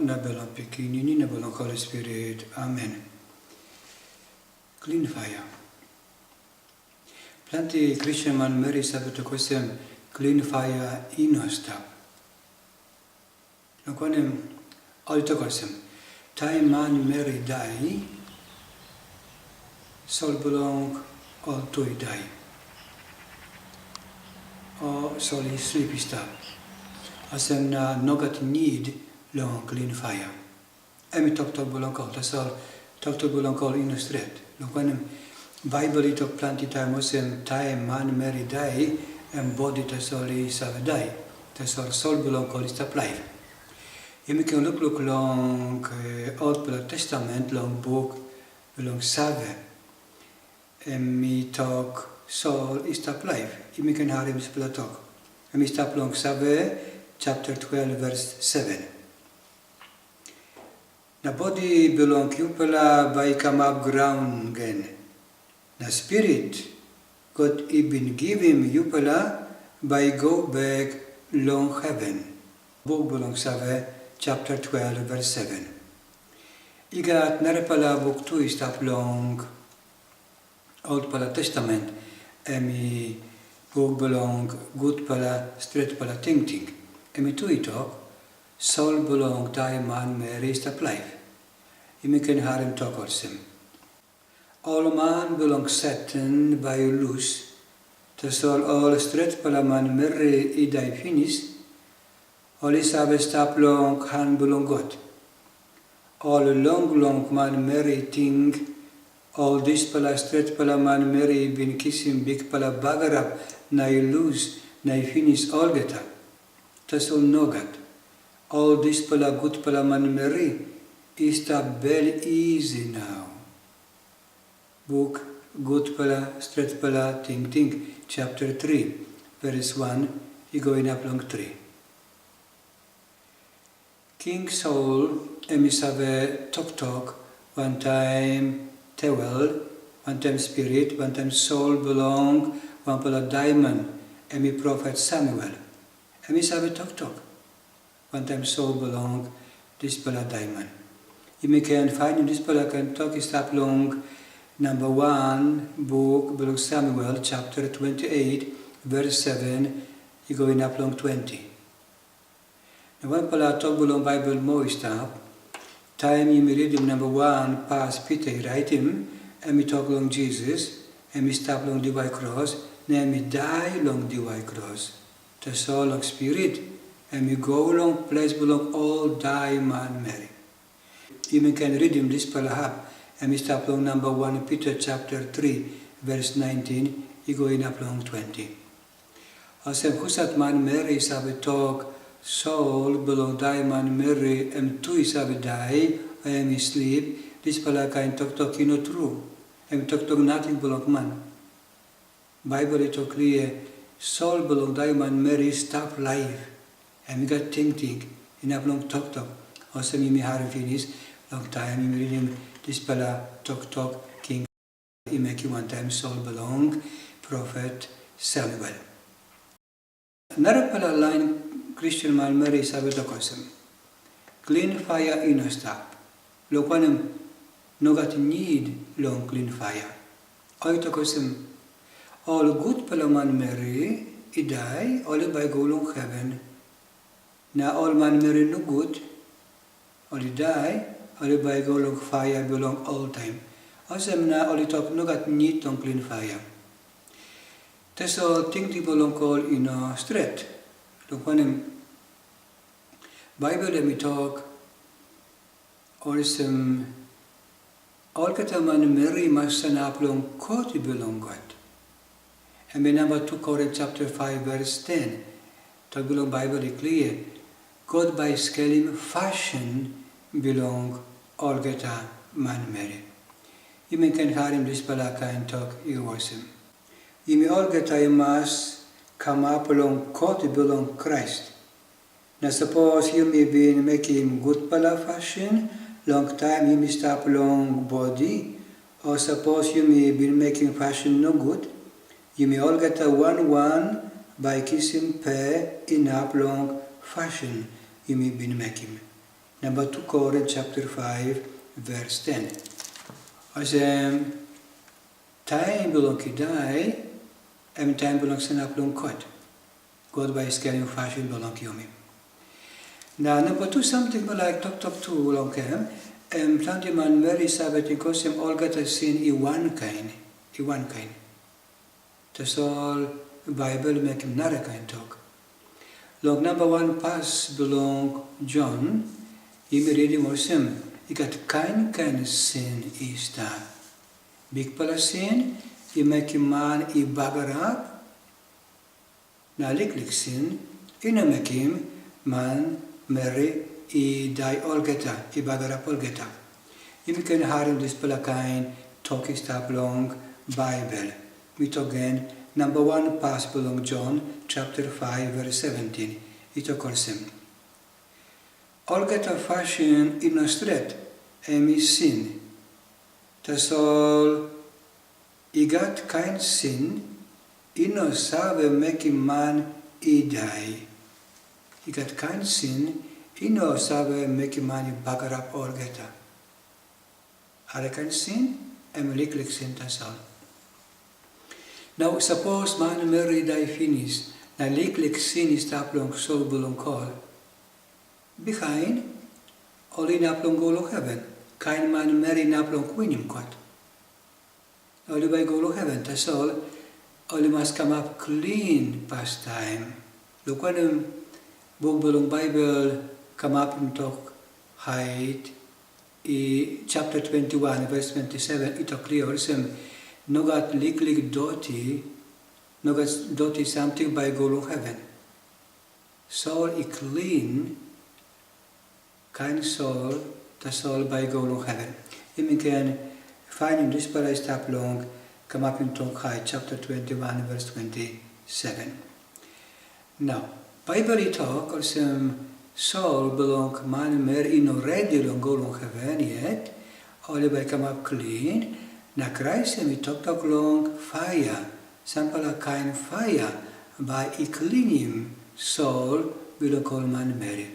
Nabelang Pequeni, Nabelang Holy Spirit. Amen. Clean fire. Planti Christian man Mary sabato kosem clean fire inostap. Lokonem alto kosem. Tai man Mary dai, sol belong altoi dai. O soli sleepy stap. Asem na nogat need long clean fire. Emi tok belong call, tasol tok belong call inostret. Lokonem Bible tok planti taimosem tai man Mary dai embody tasoli savadai. Tasol sol belong call istap life. Emi kan look long Old Testament long book belong save. Emi tok sol istap life. Emi kan harim spela tok. Emi stap long save chapter 12 verse 7. Na body belong cupula by come up ground again. Na spirit God been give him cupula by go back long heaven. Book belong save chapter 12 verse 7. Igat narepala book 2 stap long Old Testament. Emi book belong good pala straight pala ting. Emi tu itok sol belong tai man Mary stap life. Emi ken harem tok orsem. All man belong Satan by loose. To sol all straight pala man Mary idai finis. All isabe stap long han belong God. All long man Mary ting. All this pala straight pala man Mary bin kissing big pala bagarap na loose na finis all geta. Tas all nogat. All this pala good pala man Mary is the very easy now. Book good pala straight pala ting chapter 3 verse 1 you going up long 3. King Saul emisave tok one time tewel, one time spirit, one time soul belong, one pala diamond, emi prophet Samuel. Emi sabe tok. One time soul belong, this pala diamond. You can find in this pala can talk is up long number 1 book belong Samuel chapter 28 verse 7 you going up long 20. Now one pala talk belong Bible mo stop. Time you read him number 1 pass Peter write him and me talk long Jesus and me stop long the white cross and me die long the white cross. The soul of spirit and me go long place belong all die man Mary. You can read him this palahap and me stop long number 1 Peter chapter 3 verse 19 you going up long 20. Asem kusat man Mary sabe talk soul belong die man Mary tu sabe die I sleep this pala kain tok you know true tok nothing belong man. Bible it clear soul belong die man Mary stop life and we got think in up long tok also me have finish long time you read him this pala tok king he make you one time soul belong prophet Samuel. Another pala line Christian man Mary sabe tokosem. Clean fire in a stop. Lokonem nogat need long clean fire. Oy tokosem. All good pala man Mary idai all by go long heaven. Na all man Mary no good. All die all by go long fire belong all time. Asem na all talk nogat need long clean fire. Teso think belong call in a straight. Lokonem Bible me talk or some all kataman Mary masanap long koti belong God. And me number 2 Corinthians chapter 5 verse 10 talk belong Bible clear God by scaling fashion belong all geta man Mary. You may can hear him this palaka and talk you was him. You may all geta you must come up along koti belong Christ. Now suppose you may be making good pala fashion, long time you may stop long body, or suppose you may be making fashion no good, you may all get a 1 by kissing pair in up long fashion you may be making. Number 2 Corinthians chapter 5 verse 10. Als time belong kidai, time belong sanaplong kot. God by scaling fashion belong yomi. Now number 2 something like talk to long kem. Planti man Mary Sabbath in kosem all got a sin I one kind. That's all Bible make him not a kind talk. Long number 1 pass belong John. You may read him or sim. You got kind sin is that. Big pala sin, you make him man I bagger up. Na lik sin, you know make him man Mary I die all geta, I bagger up all geta. You can hear this pala kind talk is that long Bible. We talk again. Number 1 pass belong John chapter 5 verse 17. It occurs him. All get a fashion in a street, emi sin. That's all. I got kind sin, ino sabe making man I die. I got kind sin, ino sabe making man I bagger up all get a. Are kind sin, lik sin that's all. Now suppose man Mary die finish, na lik sin is taplong so belong call. Behind, all in aplong go to heaven. Kind man Mary naplong winim kot. Only by go to heaven, that's all. Only must come up clean past time. Look when book belong Bible come up and talk height. Chapter 21 verse 27 it clear some no got lik doti, no got doti something by go to heaven. Soul I clean. Kind soul, the soul by go to heaven. You can find in this paradise tap long, come up in Tonghai, chapter 21, verse 27. Now, Bible talk or some soul belong man mer in already long go to heaven yet, only by come up clean. Na Christ we talk long fire, sample kind fire by I clean him soul belong call man Mary.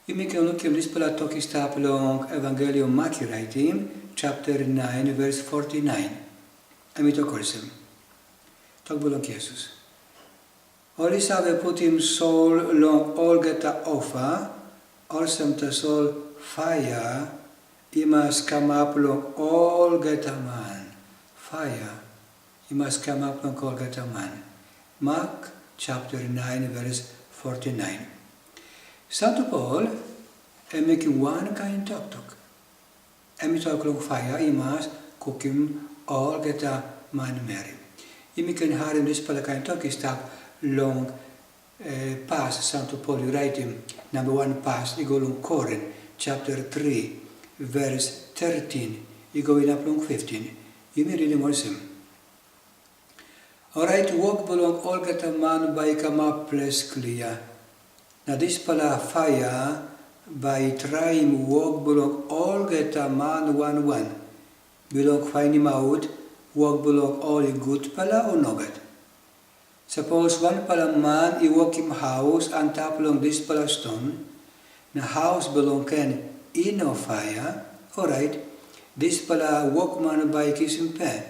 You make a look at this talk is tap long Evangelium Matthew writing, chapter 9, verse 49. And we talk him. Talk belong Jesus. All is have put him soul long all get a offer, also the soul fire, he must come up long all get a man. Fire, he must come up long all get a man. Mark chapter 9, verse 49. St. Paul making one kind talk. And we talk long fire, he must cook him all get a man Mary. You can hear in this kind talk is tap long pass St. Paul writing number 1 pass, you go long Corinth chapter 3 verse 13, you go in up long 15. You may read him also. Alright, walk belong all get a man by come up place clear. Now this pala fire by trying walk belong all get a man 1 belong find him out walk belong all good pala or no good. Suppose one pala man he walk him house and tap along this pala stone. Na house belong can in no fire. Alright, this pala walk man by kiss him pe.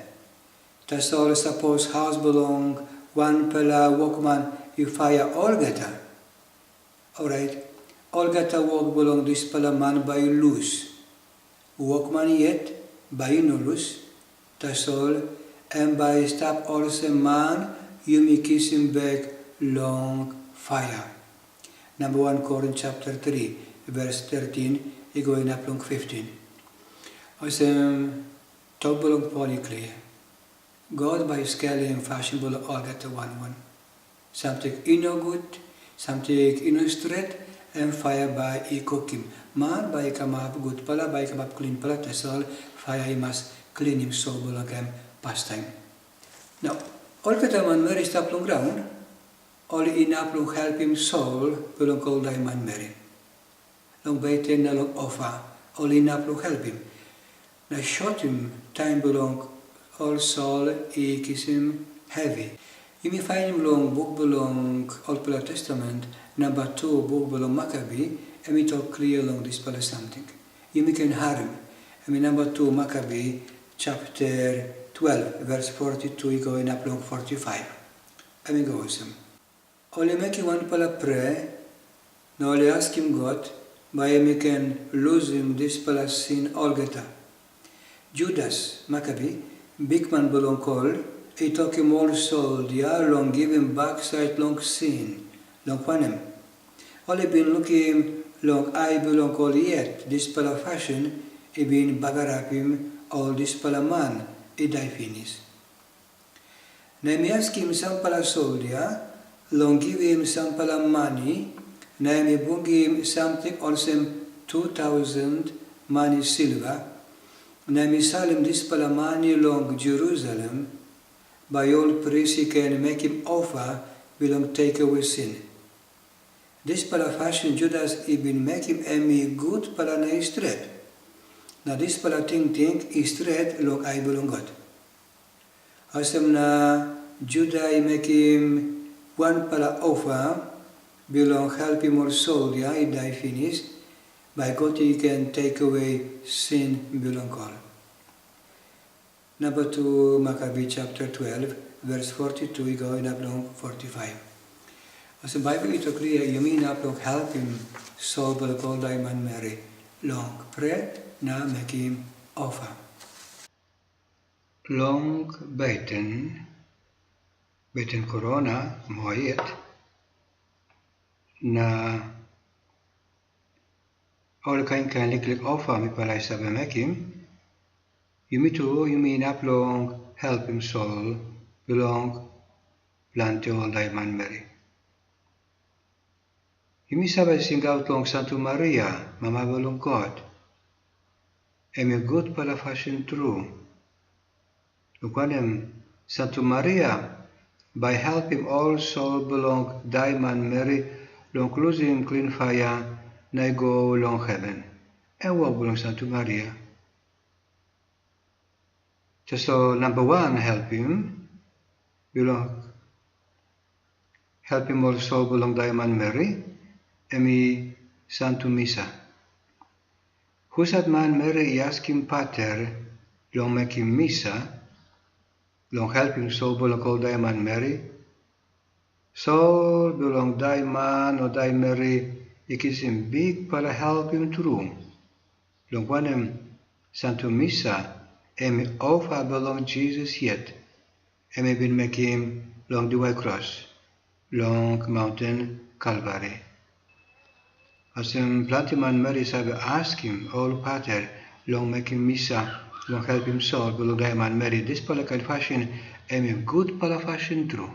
That's all suppose house belong one pala walk man you fire all get a. Alright, all gata walk belong this pala man by loose. Walk man yet by no loose. That's all. And by stop also man, you may kiss him back long fire. Number 1 Corinthians chapter 3, verse 13, you going up long 15. Also, talk belong poly clear. God by scale and fashion belong all gata 1. Something no good. Something in straight and fire by I cook him. Man by come up good pala, by come up clean pala, that's all. Fire he must clean him so belong him pastime. Now, all the man Mary stop long ground, all in up long help him soul belong call man Mary. Long baitin na long offer, all in up long help him. Now shot him time belong all soul I kiss him heavy. You may find him long book belong Old Testament, number 2 book belong Maccabee, emi talk clear along this pala something. Yumi can harm. Emi number 2 Maccabee chapter 12 verse 42 going up long 45. Emi go with him. Only make you one pala pray, no only ask him God, by emi can lose him this pala sin algeta. Judas Maccabee, big man belong called, he took him all soul, the long give him backside long sin, long panem. Only been looking long I belong called yet, this pala fashion, he been bagar up him, all this pala man, he die finish. Na mi ask him some pala soldier, long give him some pala money, na mi bring him something also 2,000 money silver, na mi sell him this pala money long Jerusalem, by all priest he can make him offer, belong take away sin. This pala fashion Judas he been make him emi good pala na straight. Na this pala think is straight long I belong God. Asem na Judah he make him one pala offer, belong help him or soldier, he die finish, by God he can take away sin belong all. Number 2 Maccabee chapter 12 verse 42 going up long 45. As the Bible is clear, you mean up long help him Saul belong all diamond Mary long pray na make him offer. Long beten corona moyet na all kan liklik offer mi pala sabe make him. You mean up long help him soul belong plant all diamond Mary. You mean sabe sing out long Santa Maria, Mama belong God. Am a good pala fashion true. Lukanem Santa Maria, by help him all soul belong diamond Mary, long losing clean fire, na go long heaven. And what belong Santa Maria? Just so number 1 help him, belong help him all soul belong diamond Mary, emi Santo Misa. Who's that man Mary ask him pater, long make him Misa, long help him soul belong all diamond Mary. Soul belong diamond or die Mary, it is him big pala help him through. Long one him Santo Misa, emi offer belong Jesus yet, emi been make him long the white cross, long mountain Calvary. As him Plantiman Mary sabe ask him all pater, long make him Misa, long help him soul belong diamond Mary, this pala kind fashion, emi good pala fashion true.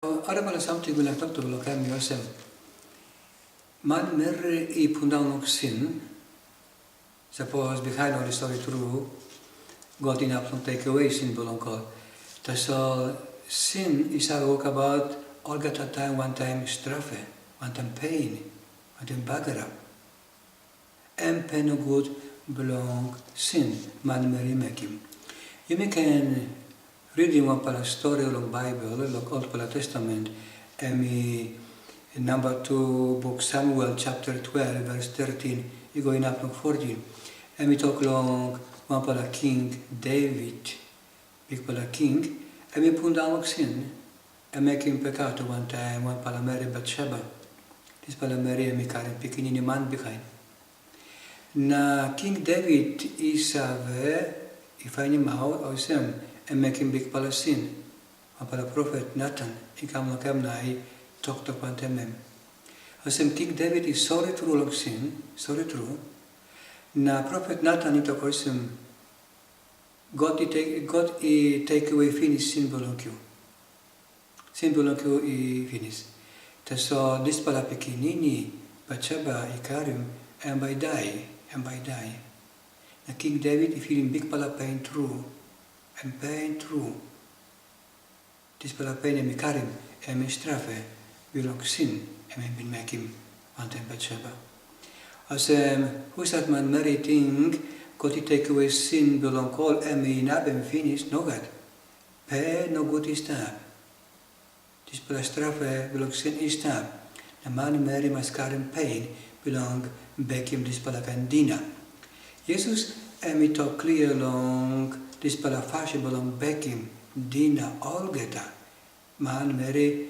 Ada pala something will talk to belong yourself. Man Mary I put down sin, suppose behind all the story true, God in up take away sin belong God. So sin is a walk about all got a time, one time strafe, one time pain, one time bagger up. And pain no good belong sin, man Mary make him. You can reading one pala story along Bible, like Old Pala Testament, and number 2 book Samuel chapter 12 verse 13, you going up to 14. And we talk long one pala King David, big pala king, and we put down sin, and make him peccato one time, one pala Mary Bathsheba. This pala Mary and Mikarin picking in a man behind. Na King David is if I him out, or some, and make him big pala sin. One pala prophet Nathan, he come like him na talk to Pantemem. Asem King David is sorry true long sin, sorry true. Na prophet Nathan he talk him, God he take away finish sin belong you. Sin belong you he finish. So this pala pekinini, Bathsheba he carry him, and by die. Na King David he feeling big pala pain true, and pain true. This pala pain and carry him, and strafe belong sin, and been make him one time Bathsheba. Who's that man Mary think, God he take away sin belong all emi nab en finish, no God. Pe no good is tab. Dus per straffe belong sin is tab. The man Mary mascaren pain belong bekim dis palakandina. Jesus emi to clear long dis palafashe belong bekim dina olgeta. Man Mary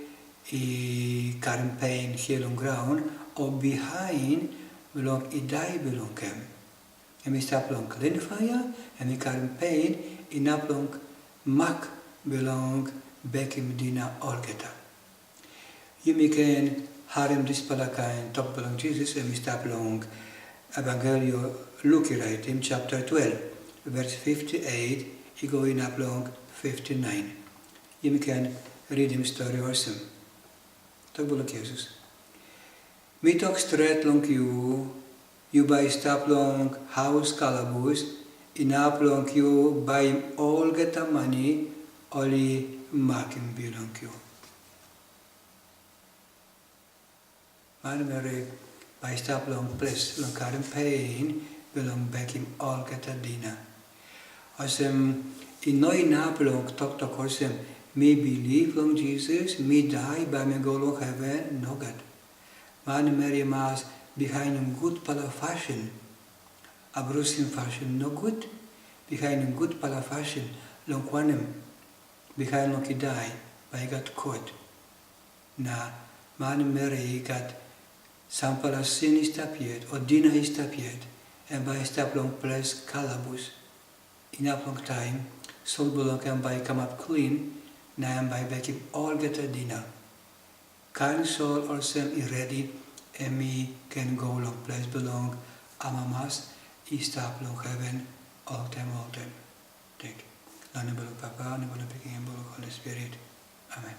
I karen pain heel ground or behind belong I die belong hem. En we stap long linfaya en we karen pain in naplong mak belong bekim dina olgeta. Je can harem dispalaka en top belong Jesus en we stap long Evangelio Luke right in chapter 12 verse 58 I go in naplong 59. Je can read him story awesome. Tak belong Jesus. Mi tok stret long you by stap long house calabus, inap long you by all get a money, only making belong you. Man Mary by stap long place long karen pain belong back in all get a dina. In no inap long tok osem me believe long Jesus, me die by me go long heaven, no God. Man Mary mas behind a good pala fashion, a bruising fashion no good, behind a good pala fashion, long quanem, behind long he die, by got caught. Na man Mary got some pala sin is tapiet, or dinner is tapiet, and by step long place calabus. In a long time, soul belong and by come up clean, na and by baking all get a dinner. Kind soul or sem ready, and me can go long place belong, amamas, stop long heaven, all time. Thank you. Lana belong Papa, and belong Holy Spirit. Amen.